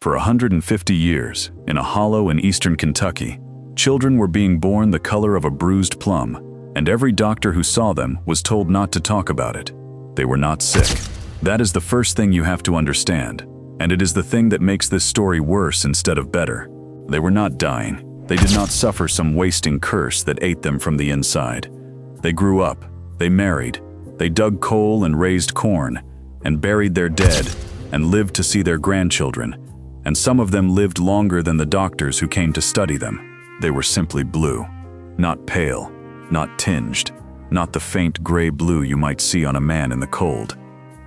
For 150 years, in a hollow in eastern Kentucky, children were being born the color of a bruised plum, and every doctor who saw them was told not to talk about it. They were not sick. That is the first thing you have to understand, and it is the thing that makes this story worse instead of better. They were not dying. They did not suffer some wasting curse that ate them from the inside. They grew up, they married, they dug coal and raised corn, and buried their dead, and lived to see their grandchildren, and some of them lived longer than the doctors who came to study them. They were simply blue, not pale, not tinged, not the faint gray blue you might see on a man in the cold.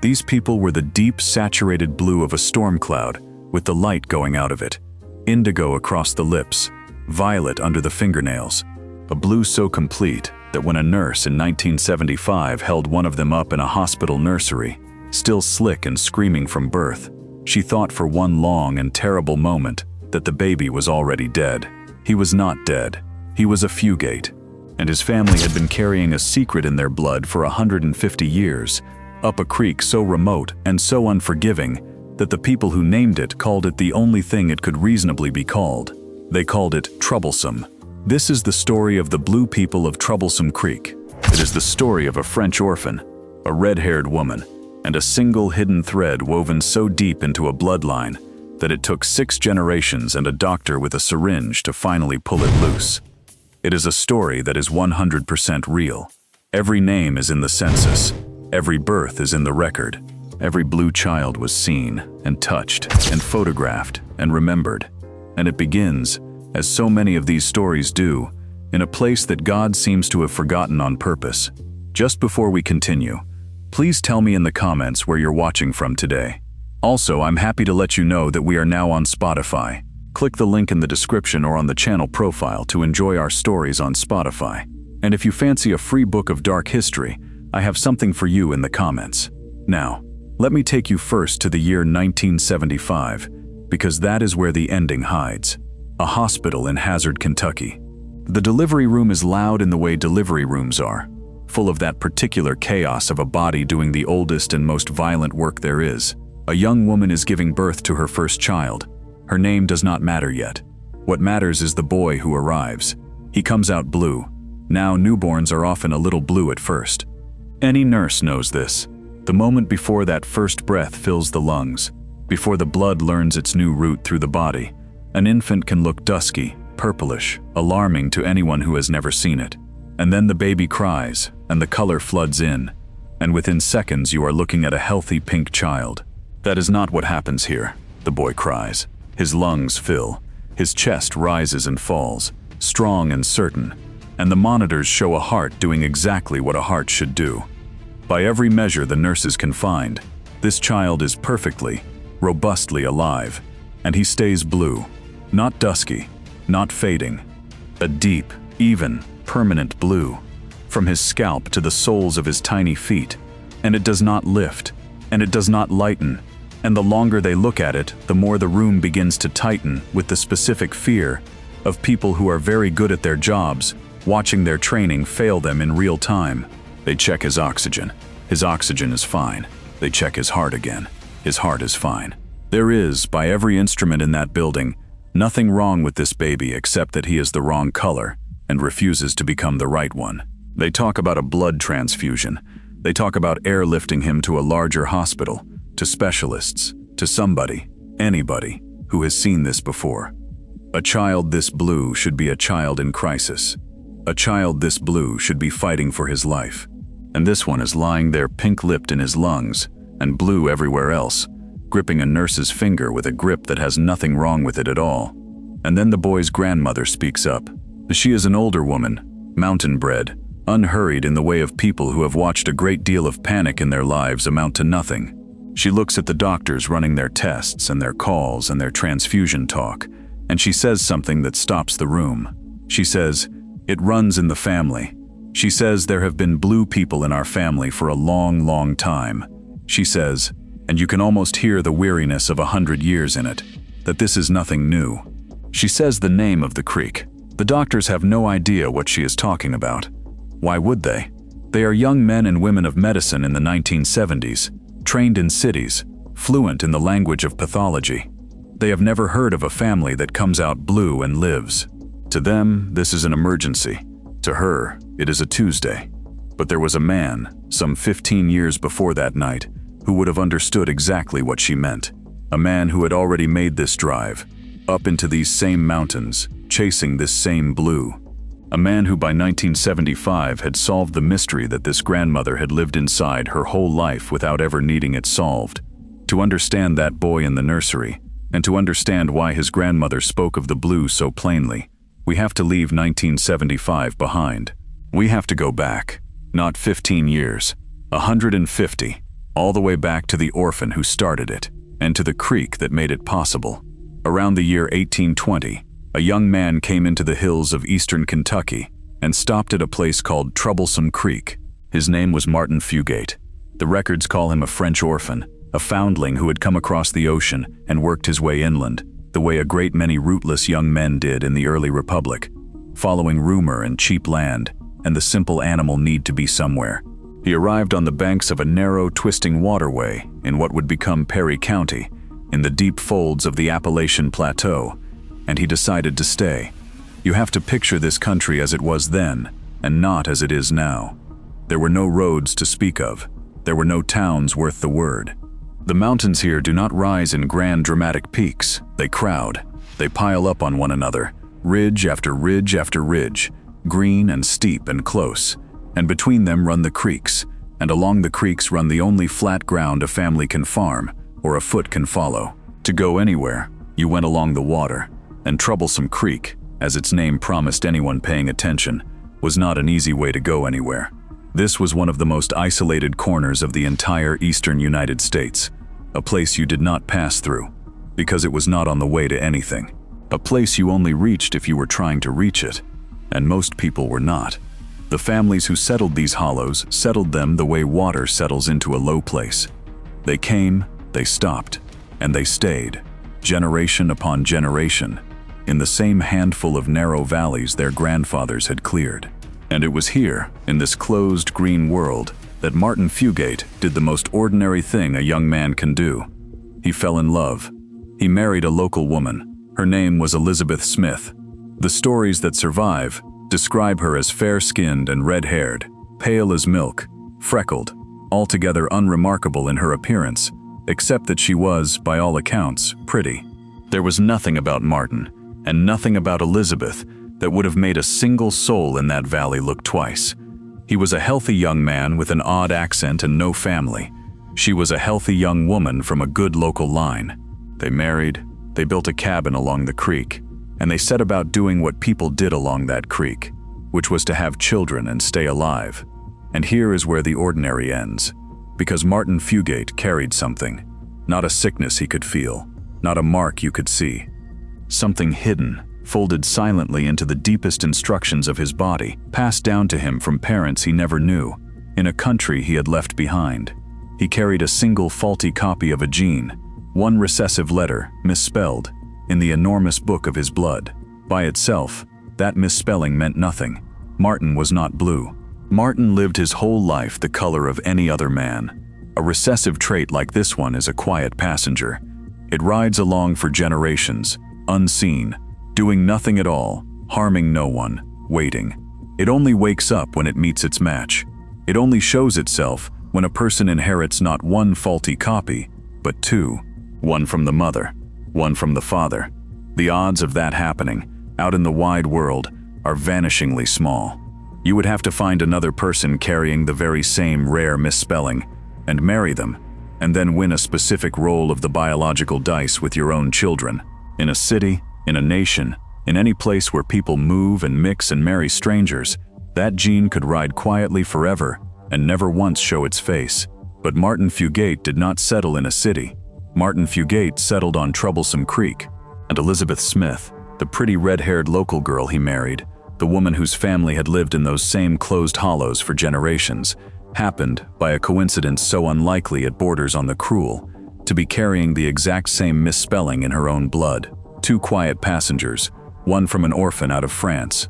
These people were the deep, saturated blue of a storm cloud, with the light going out of it, indigo across the lips, violet under the fingernails, a blue so complete that when a nurse in 1975 held one of them up in a hospital nursery, still slick and screaming from birth, she thought for one long and terrible moment that the baby was already dead. He was not dead. He was a fugate, and his family had been carrying a secret in their blood for 150 years, up a creek so remote and so unforgiving that the people who named it called it the only thing it could reasonably be called. They called it Troublesome. This is the story of the blue people of Troublesome Creek. It is the story of a French orphan, a red-haired woman, and a single hidden thread woven so deep into a bloodline that it took 6 generations and a doctor with a syringe to finally pull it loose. It is a story that is 100% real. Every name is in the census. Every birth is in the record. Every blue child was seen and touched and photographed and remembered. And it begins, as so many of these stories do, in a place that God seems to have forgotten on purpose. Just before we continue, please tell me in the comments where you're watching from today. Also, I'm happy to let you know that we are now on Spotify. Click the link in the description or on the channel profile to enjoy our stories on Spotify. And if you fancy a free book of dark history, I have something for you in the comments. Now, let me take you first to the year 1975, because that is where the ending hides. A hospital in Hazard, Kentucky. The delivery room is loud in the way delivery rooms are, full of that particular chaos of a body doing the oldest and most violent work there is. A young woman is giving birth to her first child. Her name does not matter yet. What matters is the boy who arrives. He comes out blue. Now newborns are often a little blue at first. Any nurse knows this. The moment before that first breath fills the lungs, before the blood learns its new route through the body, an infant can look dusky, purplish, alarming to anyone who has never seen it. And then the baby cries, and the color floods in, and within seconds you are looking at a healthy pink child. That is not what happens here. The boy cries. His lungs fill. His chest rises and falls, strong and certain, and the monitors show a heart doing exactly what a heart should do. By every measure the nurses can find, this child is perfectly, robustly alive, and he stays blue, not dusky, not fading, a deep, even, permanent blue, from his scalp to the soles of his tiny feet, and it does not lift, and it does not lighten, and the longer they look at it, the more the room begins to tighten with the specific fear of people who are very good at their jobs, watching their training fail them in real time. They check his oxygen. His oxygen is fine. They check his heart again. His heart is fine. There is, by every instrument in that building, nothing wrong with this baby except that he is the wrong color and refuses to become the right one. They talk about a blood transfusion. They talk about airlifting him to a larger hospital, to specialists, to somebody, anybody, who has seen this before. A child this blue should be a child in crisis. A child this blue should be fighting for his life. And this one is lying there pink-lipped in his lungs and blue everywhere else, gripping a nurse's finger with a grip that has nothing wrong with it at all. And then the boy's grandmother speaks up. She is an older woman, mountain-bred, unhurried in the way of people who have watched a great deal of panic in their lives amount to nothing. She looks at the doctors running their tests and their calls and their transfusion talk, and she says something that stops the room. She says, "It runs in the family." She says, "There have been blue people in our family for a long, long time." She says, and you can almost hear the weariness of 100 years in it, that this is nothing new. She says the name of the creek. The doctors have no idea what she is talking about. Why would they? They are young men and women of medicine in the 1970s, trained in cities, fluent in the language of pathology. They have never heard of a family that comes out blue and lives. To them, this is an emergency. To her, it is a Tuesday. But there was a man, some 15 years before that night, who would have understood exactly what she meant. A man who had already made this drive, up into these same mountains, chasing this same blue. A man who by 1975 had solved the mystery that this grandmother had lived inside her whole life without ever needing it solved. To understand that boy in the nursery, and to understand why his grandmother spoke of the blue so plainly, we have to leave 1975 behind. We have to go back, not 15 years, 150, all the way back to the orphan who started it, and to the creek that made it possible. Around the year 1820, a young man came into the hills of eastern Kentucky and stopped at a place called Troublesome Creek. His name was Martin Fugate. The records call him a French orphan, a foundling who had come across the ocean and worked his way inland, the way a great many rootless young men did in the early republic, following rumor and cheap land and the simple animal need to be somewhere. He arrived on the banks of a narrow, twisting waterway in what would become Perry County, in the deep folds of the Appalachian Plateau, and he decided to stay. You have to picture this country as it was then, and not as it is now. There were no roads to speak of. There were no towns worth the word. The mountains here do not rise in grand dramatic peaks. They crowd. They pile up on one another, ridge after ridge after ridge, green and steep and close, and between them run the creeks, and along the creeks run the only flat ground a family can farm or a foot can follow. To go anywhere, you went along the water, and Troublesome Creek, as its name promised anyone paying attention, was not an easy way to go anywhere. This was one of the most isolated corners of the entire eastern United States, a place you did not pass through, because it was not on the way to anything, a place you only reached if you were trying to reach it, and most people were not. The families who settled these hollows settled them the way water settles into a low place. They came, they stopped, and they stayed, generation upon generation, in the same handful of narrow valleys their grandfathers had cleared. And it was here, in this closed green world, that Martin Fugate did the most ordinary thing a young man can do. He fell in love. He married a local woman. Her name was Elizabeth Smith. The stories that survive describe her as fair-skinned and red-haired, pale as milk, freckled, altogether unremarkable in her appearance, except that she was, by all accounts, pretty. There was nothing about Martin, and nothing about Elizabeth, that would have made a single soul in that valley look twice. He was a healthy young man with an odd accent and no family. She was a healthy young woman from a good local line. They married, they built a cabin along the creek, and they set about doing what people did along that creek, which was to have children and stay alive. And here is where the ordinary ends, because Martin Fugate carried something, not a sickness he could feel, not a mark you could see. Something hidden, folded silently into the deepest instructions of his body, passed down to him from parents he never knew, in a country he had left behind. He carried a single faulty copy of a gene, one recessive letter, misspelled, in the enormous book of his blood. By itself, that misspelling meant nothing. Martin was not blue. Martin lived his whole life the color of any other man. A recessive trait like this one is a quiet passenger. It rides along for generations, unseen, doing nothing at all, harming no one, waiting. It only wakes up when it meets its match. It only shows itself when a person inherits not one faulty copy, but two, one from the mother, one from the father. The odds of that happening, out in the wide world, are vanishingly small. You would have to find another person carrying the very same rare misspelling, and marry them, and then win a specific roll of the biological dice with your own children. In a city, in a nation, in any place where people move and mix and marry strangers, that gene could ride quietly forever and never once show its face. But Martin Fugate did not settle in a city. Martin Fugate settled on Troublesome Creek, and Elizabeth Smith, the pretty red-haired local girl he married, the woman whose family had lived in those same closed hollows for generations, happened, by a coincidence so unlikely it borders on the cruel, to be carrying the exact same misspelling in her own blood. Two quiet passengers, one from an orphan out of France,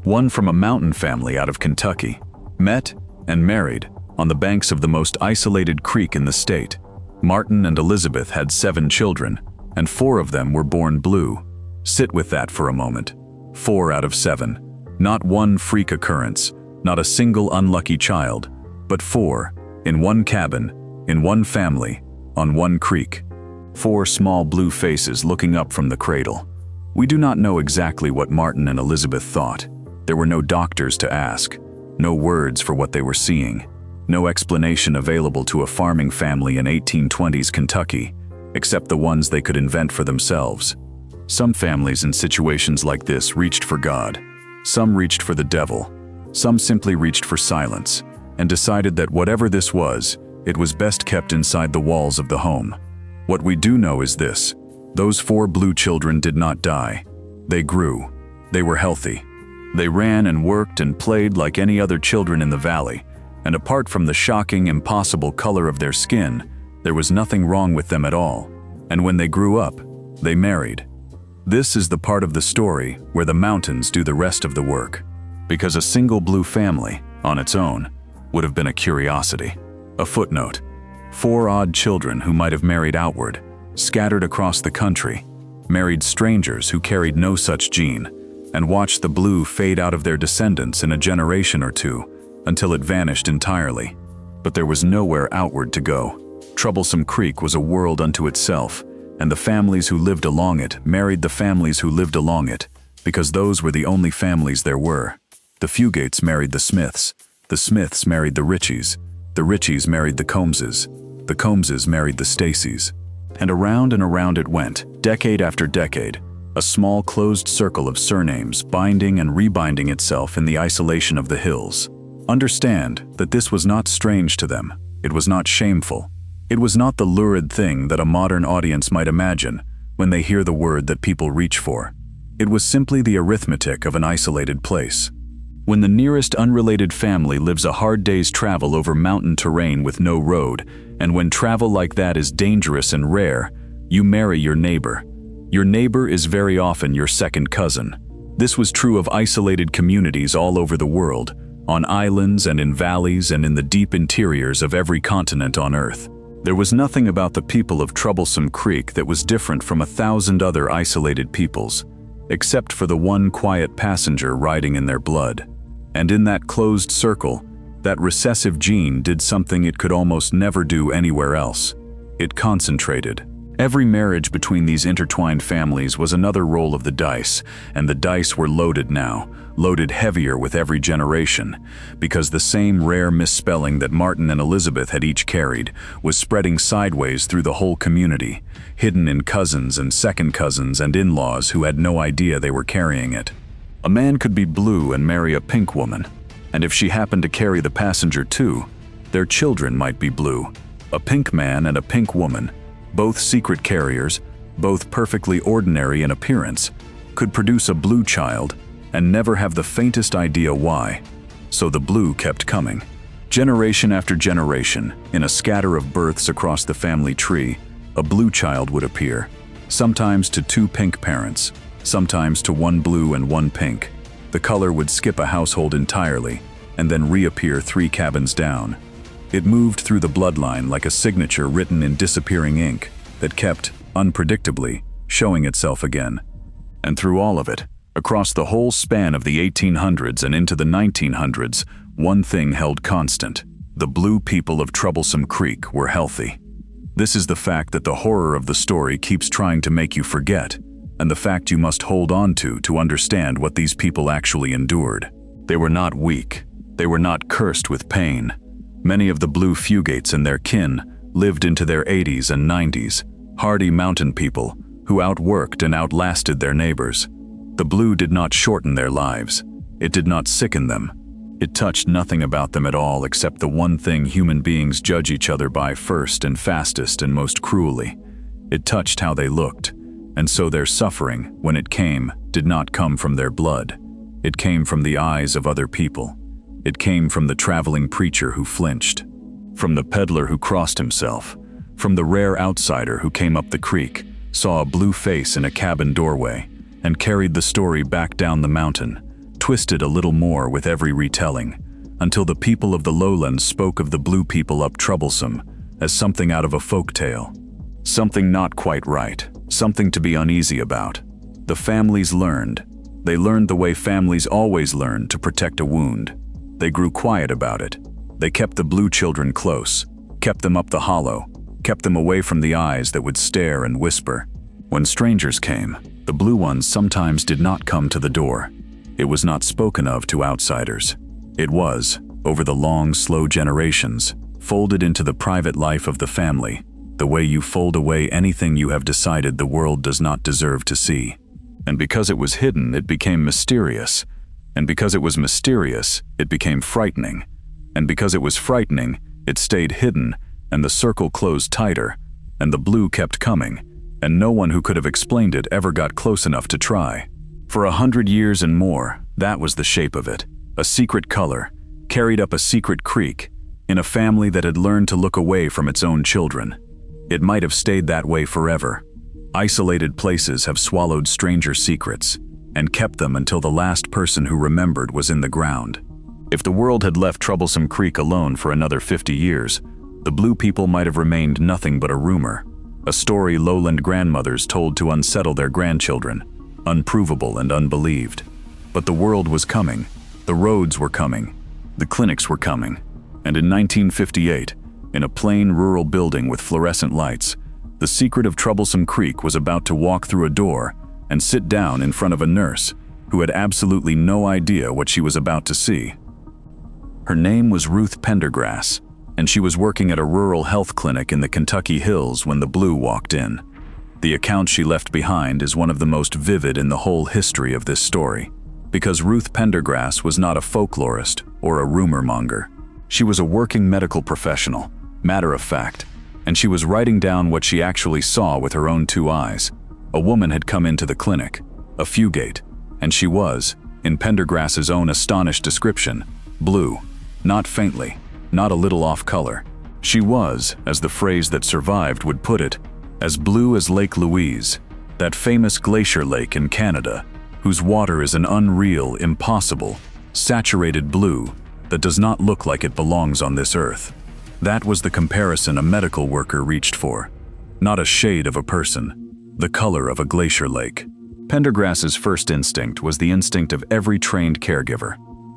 one from a mountain family out of Kentucky, met and married on the banks of the most isolated creek in the state. Martin and Elizabeth had 7 children, and 4 of them were born blue. Sit with that for a moment. 4 out of 7. Not one freak occurrence, not a single unlucky child, but 4, in one cabin, in one family, on one creek. 4 small blue faces looking up from the cradle. We do not know exactly what Martin and Elizabeth thought. There were no doctors to ask, no words for what they were seeing, no explanation available to a farming family in 1820s Kentucky, except the ones they could invent for themselves. Some families in situations like this reached for God. Some reached for the devil. Some simply reached for silence and decided that whatever this was, it was best kept inside the walls of the home. What we do know is this: those 4 blue children did not die. They grew. They were healthy. They ran and worked and played like any other children in the valley, and apart from the shocking, impossible color of their skin, there was nothing wrong with them at all. And when they grew up, they married. This is the part of the story where the mountains do the rest of the work, because a single blue family, on its own, would have been a curiosity. A footnote: 4 odd children who might have married outward, scattered across the country, married strangers who carried no such gene, and watched the blue fade out of their descendants in a generation or two until it vanished entirely. But there was nowhere outward to go. Troublesome Creek was a world unto itself, and the families who lived along it married the families who lived along it, because those were the only families there were. The Fugates married the Smiths married the Richies married the Combses married the Stacys. And around it went, decade after decade, a small closed circle of surnames binding and rebinding itself in the isolation of the hills. Understand that this was not strange to them. It was not shameful. It was not the lurid thing that a modern audience might imagine when they hear the word that people reach for. It was simply the arithmetic of an isolated place. When the nearest unrelated family lives a hard day's travel over mountain terrain with no road, and when travel like that is dangerous and rare, you marry your neighbor. Your neighbor is very often your second cousin. This was true of isolated communities all over the world, on islands and in valleys and in the deep interiors of every continent on Earth. There was nothing about the people of Troublesome Creek that was different from 1,000 other isolated peoples, except for the one quiet passenger riding in their blood. And in that closed circle, that recessive gene did something it could almost never do anywhere else. It concentrated. Every marriage between these intertwined families was another roll of the dice, and the dice were loaded now, loaded heavier with every generation, because the same rare misspelling that Martin and Elizabeth had each carried was spreading sideways through the whole community, hidden in cousins and second cousins and in-laws who had no idea they were carrying it. A man could be blue and marry a pink woman, and if she happened to carry the passenger too, their children might be blue. A pink man and a pink woman, both secret carriers, both perfectly ordinary in appearance, could produce a blue child and never have the faintest idea why. So the blue kept coming. Generation after generation, in a scatter of births across the family tree, a blue child would appear, sometimes to 2 pink parents, sometimes to 1 blue and 1 pink. The color would skip a household entirely and then reappear 3 cabins down. It moved through the bloodline like a signature written in disappearing ink that kept, unpredictably, showing itself again. And through all of it, across the whole span of the 1800s and into the 1900s, one thing held constant: the blue people of Troublesome Creek were healthy. This is the fact that the horror of the story keeps trying to make you forget, and the fact you must hold on to understand what these people actually endured. They were not weak. They were not cursed with pain. Many of the blue Fugates and their kin lived into their 80s and 90s, hardy mountain people who outworked and outlasted their neighbors. The blue did not shorten their lives. It did not sicken them. It touched nothing about them at all except the one thing human beings judge each other by first and fastest and most cruelly. It touched how they looked, and so their suffering, when it came, did not come from their blood. It came from the eyes of other people. It came from the traveling preacher who flinched, from the peddler who crossed himself, from the rare outsider who came up the creek, saw a blue face in a cabin doorway, and carried the story back down the mountain, twisted a little more with every retelling, until the people of the lowlands spoke of the blue people up Troublesome as something out of a folk tale, something not quite right, something to be uneasy about. The families learned. They learned the way families always learn to protect a wound. They grew quiet about it. They kept the blue children close, kept them up the hollow, kept them away from the eyes that would stare and whisper. When strangers came, the blue ones sometimes did not come to the door. It was not spoken of to outsiders. It was, over the long, slow generations, folded into the private life of the family, the way you fold away anything you have decided the world does not deserve to see. And because it was hidden, it became mysterious. And because it was mysterious, it became frightening. And because it was frightening, it stayed hidden, and the circle closed tighter, and the blue kept coming, and no one who could have explained it ever got close enough to try. For 100 years and more, that was the shape of it. A secret color, carried up a secret creek, in a family that had learned to look away from its own children. It might have stayed that way forever. Isolated places have swallowed stranger secrets, and kept them until the last person who remembered was in the ground. If the world had left Troublesome Creek alone for another 50 years, the blue people might have remained nothing but a rumor, a story lowland grandmothers told to unsettle their grandchildren, unprovable and unbelieved. But the world was coming, the roads were coming, the clinics were coming, and in 1958, in a plain rural building with fluorescent lights, the secret of Troublesome Creek was about to walk through a door and sit down in front of a nurse who had absolutely no idea what she was about to see. Her name was Ruth Pendergrass, and she was working at a rural health clinic in the Kentucky Hills when the blue walked in. The account she left behind is one of the most vivid in the whole history of this story, because Ruth Pendergrass was not a folklorist or a rumor monger. She was a working medical professional, matter of fact, and she was writing down what she actually saw with her own 2 eyes. A woman had come into the clinic, a fugate, and she was, in Pendergrass's own astonished description, blue, not faintly, not a little off color. She was, as the phrase that survived would put it, as blue as Lake Louise, that famous glacier lake in Canada, whose water is an unreal, impossible, saturated blue that does not look like it belongs on this earth. That was the comparison a medical worker reached for. Not a shade of a person, the color of a glacier lake. Pendergrass's first instinct was the instinct of every trained caregiver.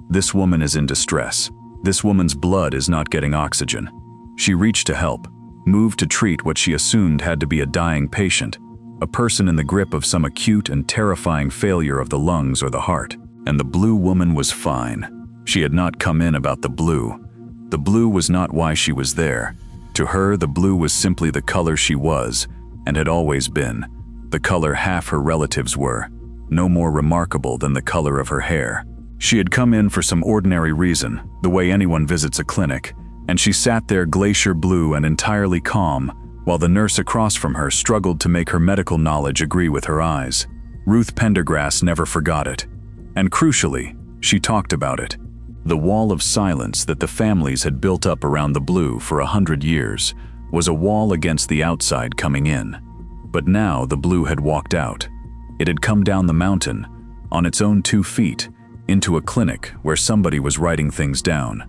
This woman is in distress. This woman's blood is not getting oxygen. She reached to help, moved to treat what she assumed had to be a dying patient, a person in the grip of some acute and terrifying failure of the lungs or the heart. And the blue woman was fine. She had not come in about the blue. The blue was not why she was there. To her, the blue was simply the color she was, and had always been, the color half her relatives were, no more remarkable than the color of her hair. She had come in for some ordinary reason, the way anyone visits a clinic, and she sat there glacier blue and entirely calm, while the nurse across from her struggled to make her medical knowledge agree with her eyes. Ruth Pendergrass never forgot it. And crucially, she talked about it. The wall of silence that the families had built up around the blue for 100 years was a wall against the outside coming in. But now the blue had walked out. It had come down the mountain, on its own 2 feet, into a clinic where somebody was writing things down.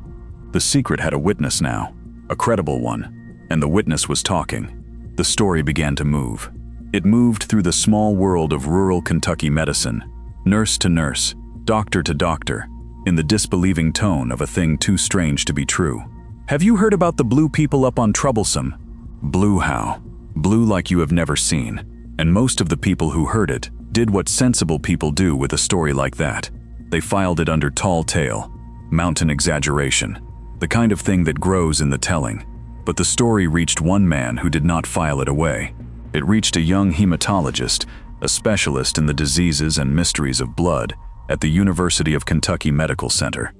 The secret had a witness now, a credible one, and the witness was talking. The story began to move. It moved through the small world of rural Kentucky medicine, nurse to nurse, doctor to doctor, in the disbelieving tone of a thing too strange to be true. Have you heard about the blue people up on Troublesome? Blue how? Blue like you have never seen. And most of the people who heard it did what sensible people do with a story like that. They filed it under tall tale, mountain exaggeration, the kind of thing that grows in the telling. But the story reached one man who did not file it away. It reached a young hematologist, a specialist in the diseases and mysteries of blood, at the University of Kentucky Medical Center.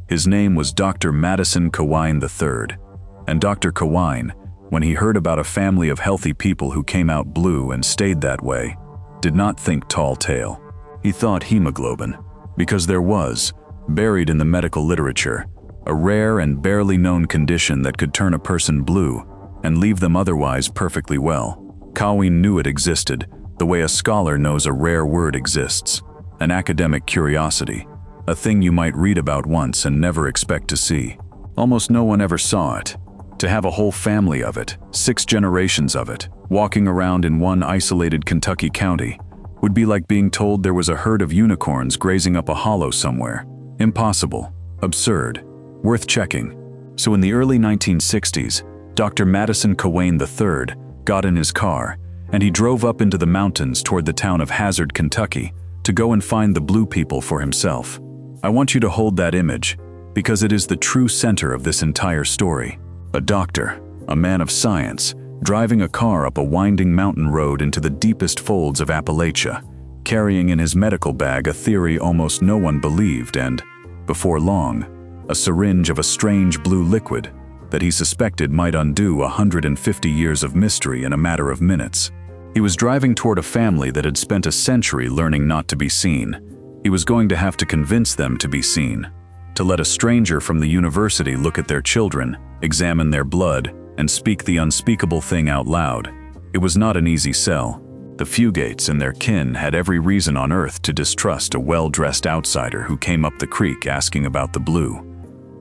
His name was Dr. Madison Kawine III. And Dr. Kawine, when he heard about a family of healthy people who came out blue and stayed that way, did not think tall tale. He thought hemoglobin, because there was, buried in the medical literature, a rare and barely known condition that could turn a person blue and leave them otherwise perfectly well. Kawine knew it existed, the way a scholar knows a rare word exists. An academic curiosity, a thing you might read about once and never expect to see. Almost no one ever saw it. To have a whole family of it, 6 generations of it, walking around in one isolated Kentucky county, would be like being told there was a herd of unicorns grazing up a hollow somewhere. Impossible. Absurd. Worth checking. So in the early 1960s, Dr. Madison Cawein III got in his car, and he drove up into the mountains toward the town of Hazard, Kentucky, to go and find the blue people for himself. I want you to hold that image, because it is the true center of this entire story. A doctor, a man of science, driving a car up a winding mountain road into the deepest folds of Appalachia, carrying in his medical bag a theory almost no one believed and, before long, a syringe of a strange blue liquid that he suspected might undo 150 years of mystery in a matter of minutes. He was driving toward a family that had spent a century learning not to be seen. He was going to have to convince them to be seen, to let a stranger from the university look at their children, examine their blood, and speak the unspeakable thing out loud. It was not an easy sell. The Fugates and their kin had every reason on earth to distrust a well-dressed outsider who came up the creek asking about the blue.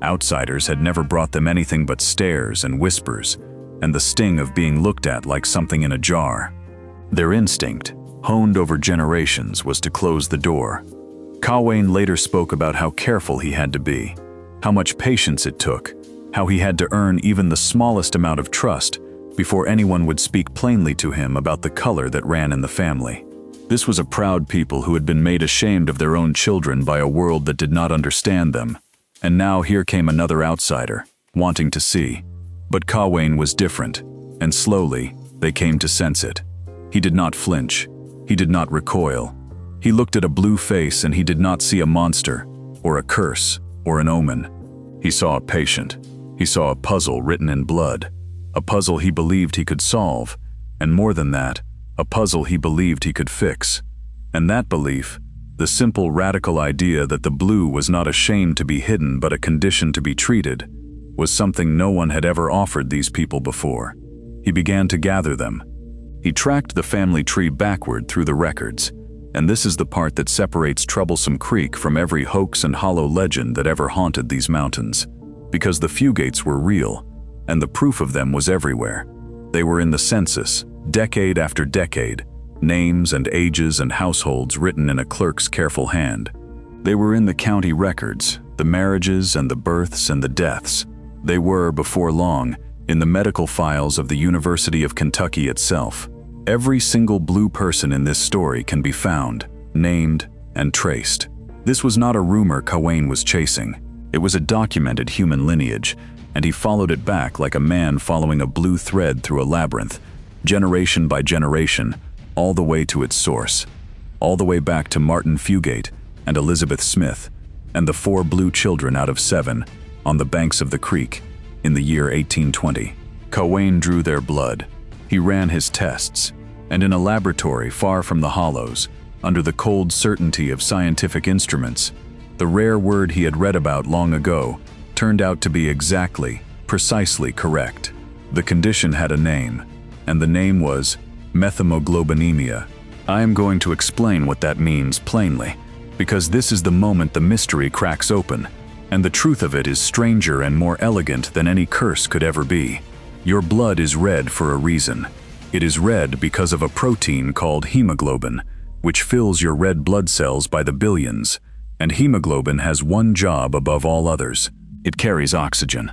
Outsiders had never brought them anything but stares and whispers, and the sting of being looked at like something in a jar. Their instinct, honed over generations, was to close the door. Cawein later spoke about how careful he had to be, how much patience it took, how he had to earn even the smallest amount of trust before anyone would speak plainly to him about the color that ran in the family. This was a proud people who had been made ashamed of their own children by a world that did not understand them. And now here came another outsider, wanting to see. But Cawein was different, and slowly they came to sense it. He did not flinch. He did not recoil. He looked at a blue face and he did not see a monster, or a curse, or an omen. He saw a patient. He saw a puzzle written in blood. A puzzle he believed he could solve, and more than that, a puzzle he believed he could fix. And that belief, the simple radical idea that the blue was not a shame to be hidden but a condition to be treated, was something no one had ever offered these people before. He began to gather them. He tracked the family tree backward through the records, and this is the part that separates Troublesome Creek from every hoax and hollow legend that ever haunted these mountains. Because the Fugates were real, and the proof of them was everywhere. They were in the census, decade after decade, names and ages and households written in a clerk's careful hand. They were in the county records, the marriages and the births and the deaths. They were, before long, in the medical files of the University of Kentucky itself. Every single blue person in this story can be found, named, and traced. This was not a rumor Cawein was chasing. It was a documented human lineage, and he followed it back like a man following a blue thread through a labyrinth, generation by generation, all the way to its source, all the way back to Martin Fugate and Elizabeth Smith, and the 4 blue children out of 7 on the banks of the creek in the year 1820. Cawein drew their blood. He ran his tests, and in a laboratory far from the hollows, under the cold certainty of scientific instruments, the rare word he had read about long ago turned out to be exactly, precisely correct. The condition had a name, and the name was methemoglobinemia. I am going to explain what that means plainly, because this is the moment the mystery cracks open, and the truth of it is stranger and more elegant than any curse could ever be. Your blood is red for a reason. It is red because of a protein called hemoglobin, which fills your red blood cells by the billions, and hemoglobin has one job above all others. It carries oxygen.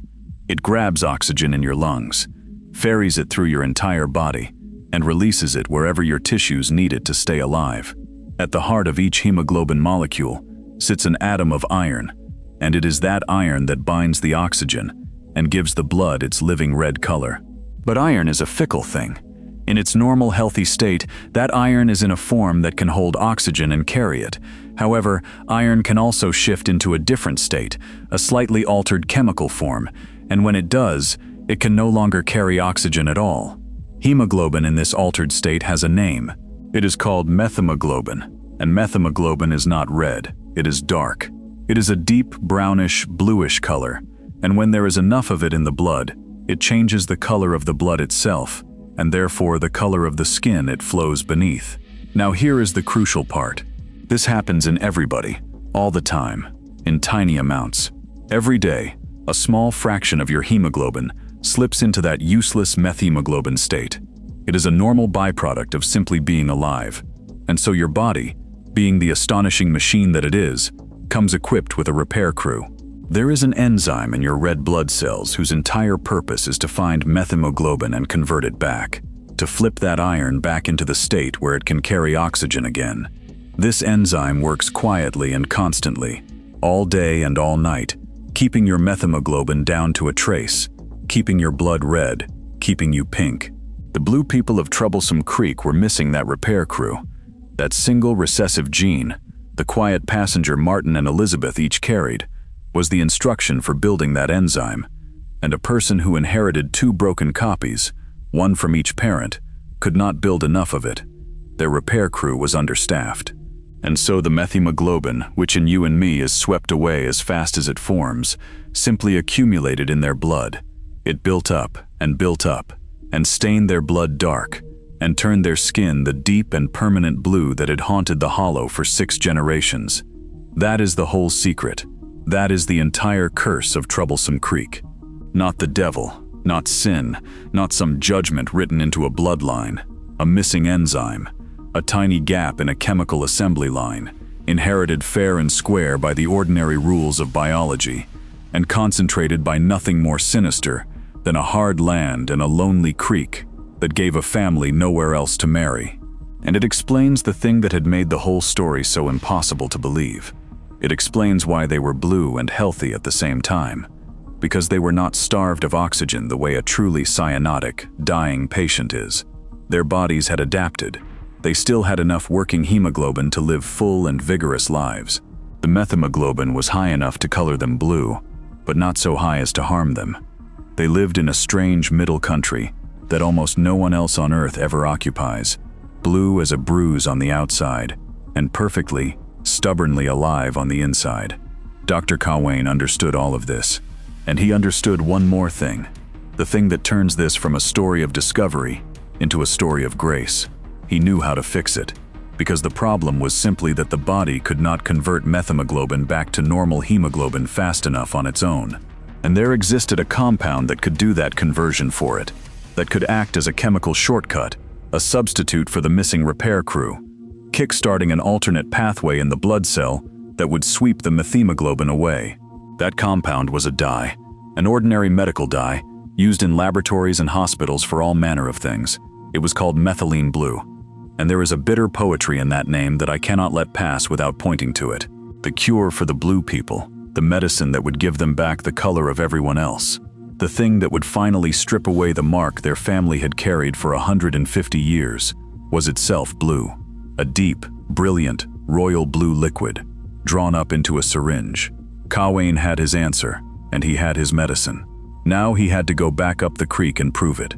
It grabs oxygen in your lungs, ferries it through your entire body, and releases it wherever your tissues need it to stay alive. At the heart of each hemoglobin molecule sits an atom of iron, and it is that iron that binds the oxygen and gives the blood its living red color. But iron is a fickle thing. In its normal healthy state, that iron is in a form that can hold oxygen and carry it. However, iron can also shift into a different state, a slightly altered chemical form, and when it does, it can no longer carry oxygen at all. Hemoglobin in this altered state has a name. It is called methemoglobin, and methemoglobin is not red, it is dark. It is a deep brownish, bluish color, and when there is enough of it in the blood, it changes the color of the blood itself, and therefore the color of the skin it flows beneath. Now here is the crucial part. This happens in everybody, all the time, in tiny amounts. Every day, a small fraction of your hemoglobin, slips into that useless methemoglobin state. It is a normal byproduct of simply being alive. And so your body, being the astonishing machine that it is, comes equipped with a repair crew. There is an enzyme in your red blood cells whose entire purpose is to find methemoglobin and convert it back, to flip that iron back into the state where it can carry oxygen again. This enzyme works quietly and constantly, all day and all night, keeping your methemoglobin down to a trace, keeping your blood red, keeping you pink. The blue people of Troublesome Creek were missing that repair crew. That single recessive gene, the quiet passenger Martin and Elizabeth each carried, was the instruction for building that enzyme, and a person who inherited 2 broken copies, one from each parent, could not build enough of it. Their repair crew was understaffed. And so the methemoglobin, which in you and me is swept away as fast as it forms, simply accumulated in their blood. It built up, and stained their blood dark, and turned their skin the deep and permanent blue that had haunted the hollow for 6 generations. That is the whole secret. That is the entire curse of Troublesome Creek. Not the devil, not sin, not some judgment written into a bloodline. A missing enzyme, a tiny gap in a chemical assembly line, inherited fair and square by the ordinary rules of biology, and concentrated by nothing more sinister than a hard land and a lonely creek that gave a family nowhere else to marry. And it explains the thing that had made the whole story so impossible to believe. It explains why they were blue and healthy at the same time. Because they were not starved of oxygen the way a truly cyanotic, dying patient is. Their bodies had adapted. They still had enough working hemoglobin to live full and vigorous lives. The methemoglobin was high enough to color them blue, but not so high as to harm them. They lived in a strange middle country that almost no one else on Earth ever occupies, blue as a bruise on the outside, and perfectly, stubbornly alive on the inside. Dr. Kawain understood all of this, and he understood one more thing, the thing that turns this from a story of discovery into a story of grace. He knew how to fix it, because the problem was simply that the body could not convert methemoglobin back to normal hemoglobin fast enough on its own. And there existed a compound that could do that conversion for it, that could act as a chemical shortcut, a substitute for the missing repair crew, kick-starting an alternate pathway in the blood cell that would sweep the methemoglobin away. That compound was a dye, an ordinary medical dye, used in laboratories and hospitals for all manner of things. It was called methylene blue. And there is a bitter poetry in that name that I cannot let pass without pointing to it. The cure for the blue people, the medicine that would give them back the color of everyone else. The thing that would finally strip away the mark their family had carried for 150 years, was itself blue. A deep, brilliant, royal blue liquid, drawn up into a syringe. Kawain had his answer, and he had his medicine. Now he had to go back up the creek and prove it.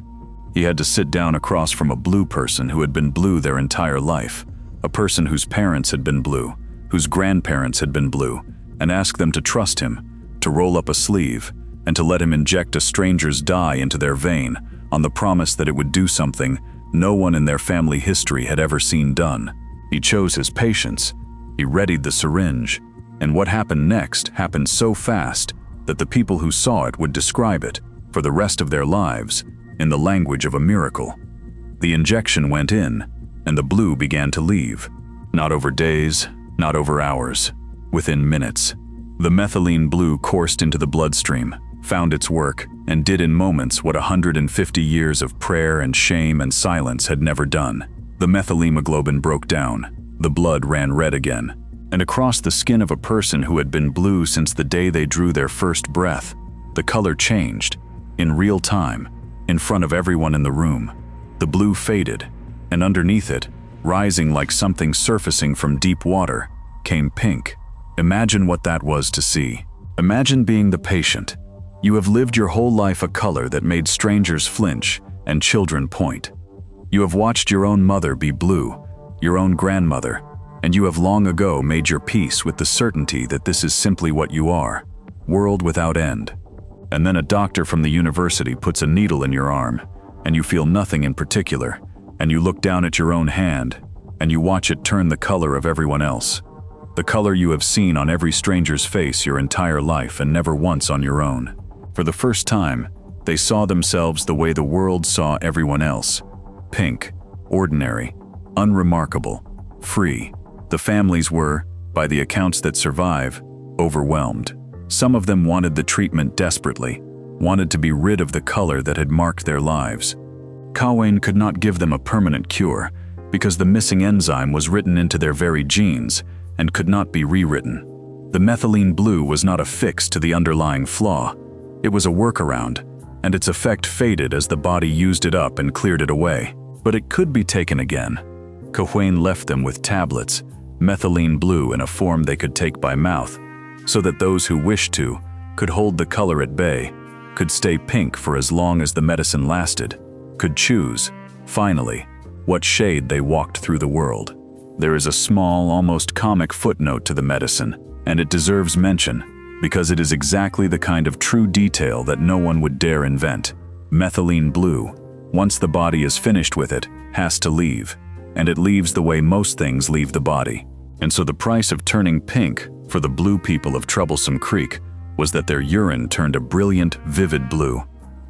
He had to sit down across from a blue person who had been blue their entire life, a person whose parents had been blue, whose grandparents had been blue, and ask them to trust him, to roll up a sleeve, and to let him inject a stranger's dye into their vein on the promise that it would do something no one in their family history had ever seen done. He chose his patience. He readied the syringe. And what happened next happened so fast that the people who saw it would describe it, for the rest of their lives, in the language of a miracle. The injection went in, and the blue began to leave. Not over days, not over hours. Within minutes. The methylene blue coursed into the bloodstream, found its work, and did in moments what 150 years of prayer and shame and silence had never done. The methemoglobin broke down. The blood ran red again. And across the skin of a person who had been blue since the day they drew their first breath, the color changed, in real time, in front of everyone in the room. The blue faded, and underneath it, rising like something surfacing from deep water, came pink. Imagine what that was to see. Imagine being the patient. You have lived your whole life a color that made strangers flinch and children point. You have watched your own mother be blue, your own grandmother, and you have long ago made your peace with the certainty that this is simply what you are, world without end. And then a doctor from the university puts a needle in your arm, and you feel nothing in particular, and you look down at your own hand, and you watch it turn the color of everyone else. The color you have seen on every stranger's face your entire life and never once on your own. For the first time, They saw themselves the way the world saw everyone else. Pink, ordinary, unremarkable, free. The families were, by the accounts that survive, overwhelmed. Some of them wanted the treatment desperately, wanted to be rid of the color that had marked their lives. Cowain could not give them a permanent cure because the missing enzyme was written into their very genes and could not be rewritten. The methylene blue was not a fix to the underlying flaw. It was a workaround, and its effect faded as the body used it up and cleared it away. But it could be taken again. Cowain left them with tablets, methylene blue in a form they could take by mouth, so that those who wished to could hold the color at bay, could stay pink for as long as the medicine lasted, could choose, finally, what shade they walked through the world. There is a small, almost comic footnote to the medicine, and it deserves mention because it is exactly the kind of true detail that no one would dare invent. Methylene blue, once the body is finished with it, has to leave, and it leaves the way most things leave the body. And so the price of turning pink for the blue people of Troublesome Creek was that their urine turned a brilliant, vivid blue.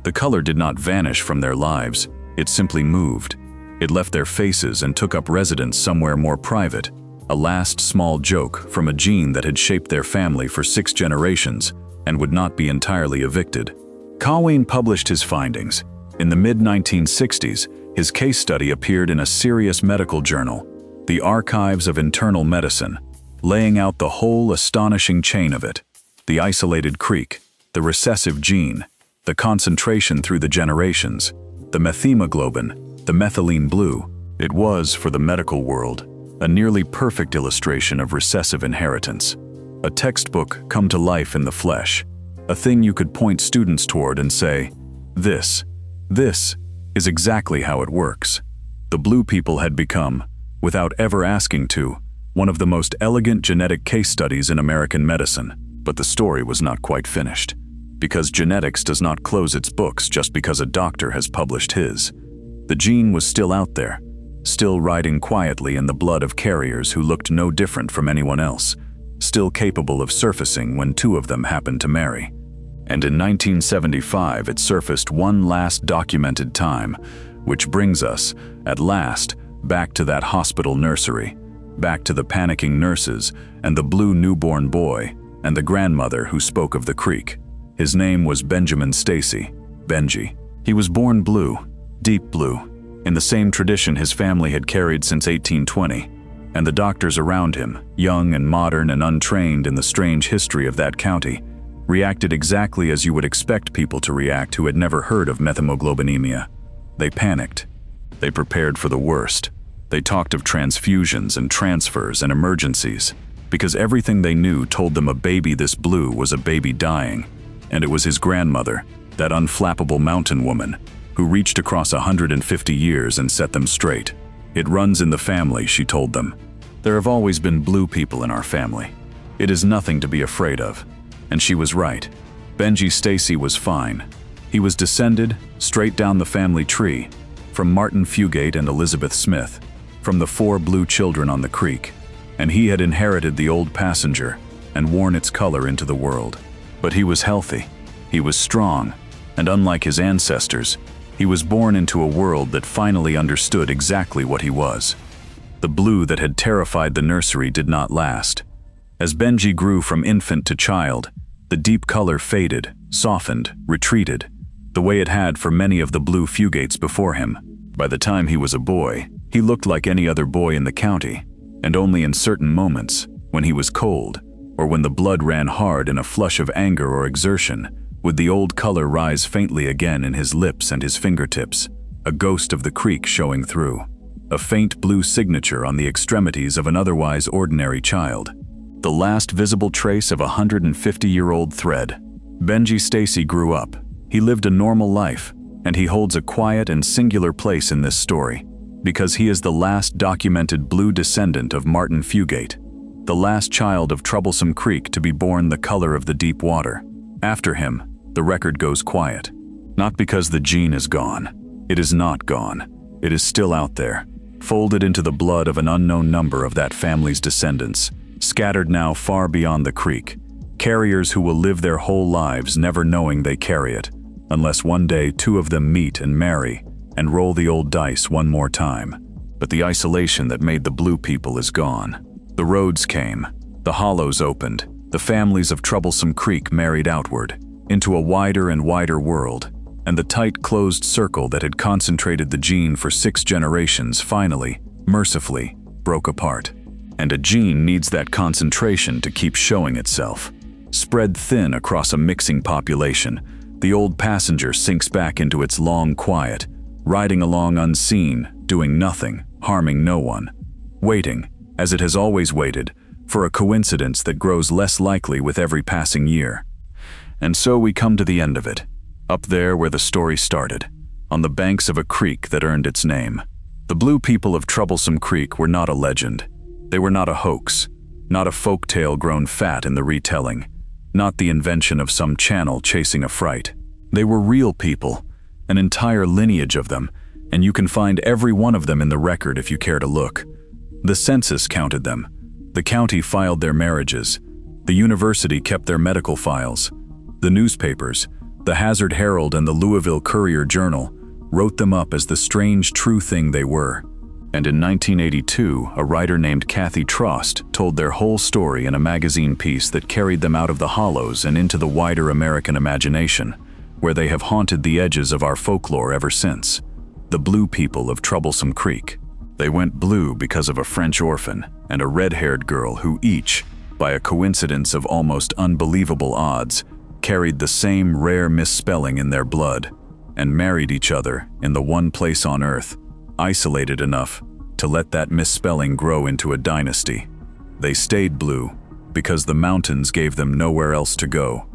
The color did not vanish from their lives, it simply moved. It left their faces and took up residence somewhere more private, a last small joke from a gene that had shaped their family for 6 generations and would not be entirely evicted. Cowain published his findings. In the mid-1960s, his case study appeared in a serious medical journal, the Archives of Internal Medicine, laying out the whole astonishing chain of it. The isolated creek, the recessive gene, the concentration through the generations, the methemoglobin, the methylene blue. It was, for the medical world, a nearly perfect illustration of recessive inheritance. A textbook come to life in the flesh, a thing you could point students toward and say, this is exactly how it works. The blue people had become, without ever asking to, one of the most elegant genetic case studies in American medicine. But the story was not quite finished, because genetics does not close its books just because a doctor has published his. The gene was still out there, still riding quietly in the blood of carriers who looked no different from anyone else, still capable of surfacing when 2 of them happened to marry. And in 1975 it surfaced one last documented time, which brings us, at last, back to that hospital nursery, back to the panicking nurses and the blue newborn boy, and the grandmother who spoke of the creek. His name was Benjamin Stacy, Benji. He was born blue, deep blue, in the same tradition his family had carried since 1820, and the doctors around him, young and modern and untrained in the strange history of that county, reacted exactly as you would expect people to react who had never heard of methemoglobinemia. They panicked. They prepared for the worst. They talked of transfusions and transfers and emergencies, because everything they knew told them a baby this blue was a baby dying, and it was his grandmother, that unflappable mountain woman, who reached across 150 years and set them straight. It runs in the family, she told them. There have always been blue people in our family. It is nothing to be afraid of. And she was right. Benji Stacy was fine. He was descended, straight down the family tree, from Martin Fugate and Elizabeth Smith, from the 4 blue children on the creek, and he had inherited the old passenger and worn its color into the world. But he was healthy, he was strong, and unlike his ancestors, he was born into a world that finally understood exactly what he was. The blue that had terrified the nursery did not last. As Benji grew from infant to child, the deep color faded, softened, retreated, the way it had for many of the blue Fugates before him. By the time he was a boy, he looked like any other boy in the county, and only in certain moments, when he was cold, or when the blood ran hard in a flush of anger or exertion, would the old color rise faintly again in his lips and his fingertips, a ghost of the creek showing through, a faint blue signature on the extremities of an otherwise ordinary child, the last visible trace of a 150-year-old thread. Benji Stacy grew up. He lived a normal life, and he holds a quiet and singular place in this story, because he is the last documented blue descendant of Martin Fugate, the last child of Troublesome Creek to be born the color of the deep water. After him, the record goes quiet. Not because the gene is gone. It is not gone. It is still out there, folded into the blood of an unknown number of that family's descendants, scattered now far beyond the creek, carriers who will live their whole lives never knowing they carry it, unless one day two of them meet and marry and roll the old dice one more time. But the isolation that made the blue people is gone. The roads came, the hollows opened, the families of Troublesome Creek married outward, into a wider and wider world, and the tight closed circle that had concentrated the gene for 6 generations finally, mercifully, broke apart. And a gene needs that concentration to keep showing itself. Spread thin across a mixing population, the old passenger sinks back into its long quiet, riding along unseen, doing nothing, harming no one, waiting, as it has always waited, for a coincidence that grows less likely with every passing year. And so we come to the end of it, up there where the story started, on the banks of a creek that earned its name. The blue people of Troublesome Creek were not a legend. They were not a hoax, not a folk tale grown fat in the retelling, not the invention of some channel chasing a fright. They were real people, an entire lineage of them, and you can find every one of them in the record if you care to look. The census counted them. The county filed their marriages. The university kept their medical files. The newspapers, the Hazard Herald and the Louisville Courier-Journal, wrote them up as the strange true thing they were. And in 1982, a writer named Kathy Trost told their whole story in a magazine piece that carried them out of the hollows and into the wider American imagination, where they have haunted the edges of our folklore ever since. The blue people of Troublesome Creek. They went blue because of a French orphan and a red-haired girl who each, by a coincidence of almost unbelievable odds, carried the same rare misspelling in their blood and married each other in the one place on Earth, isolated enough to let that misspelling grow into a dynasty. They stayed blue because the mountains gave them nowhere else to go,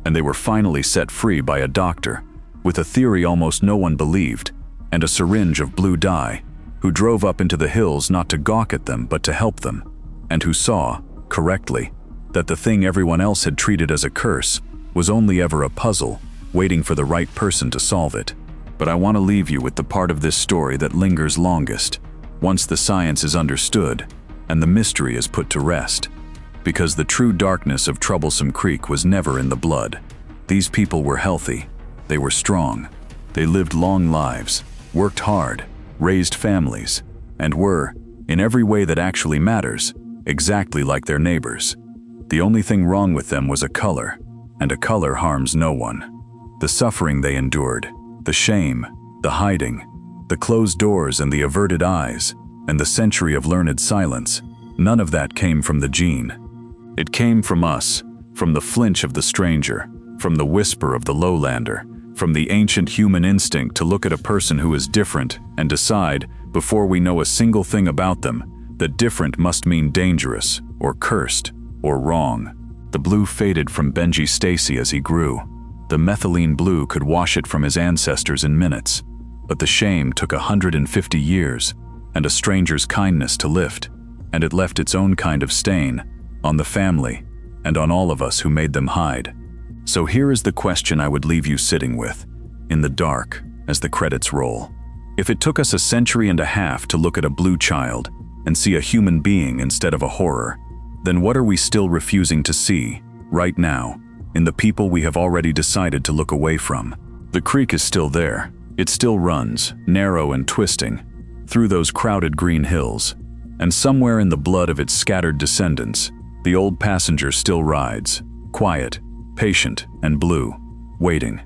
and they were finally set free by a doctor with a theory almost no one believed and a syringe of blue dye, who drove up into the hills not to gawk at them but to help them, and who saw, correctly, that the thing everyone else had treated as a curse was only ever a puzzle waiting for the right person to solve it. But I want to leave you with the part of this story that lingers longest, once the science is understood and the mystery is put to rest. Because the true darkness of Troublesome Creek was never in the blood. These people were healthy, they were strong, they lived long lives, worked hard, raised families, and were, in every way that actually matters, exactly like their neighbors. The only thing wrong with them was a color, and a color harms no one. The suffering they endured, the shame, the hiding, the closed doors and the averted eyes, and the century of learned silence, none of that came from the gene. It came from us, from the flinch of the stranger, from the whisper of the lowlander, from the ancient human instinct to look at a person who is different and decide, before we know a single thing about them, that different must mean dangerous, or cursed, or wrong. The blue faded from Benji Stacy as he grew. The methylene blue could wash it from his ancestors in minutes, but the shame took 150 years, and a stranger's kindness to lift, and it left its own kind of stain, on the family, and on all of us who made them hide. So here is the question I would leave you sitting with, in the dark, as the credits roll. If it took us a century and a half to look at a blue child and see a human being instead of a horror, then what are we still refusing to see, right now, in the people we have already decided to look away from? The creek is still there. It still runs, narrow and twisting, through those crowded green hills. And somewhere in the blood of its scattered descendants, the old passenger still rides, quiet, patient, and blue, waiting.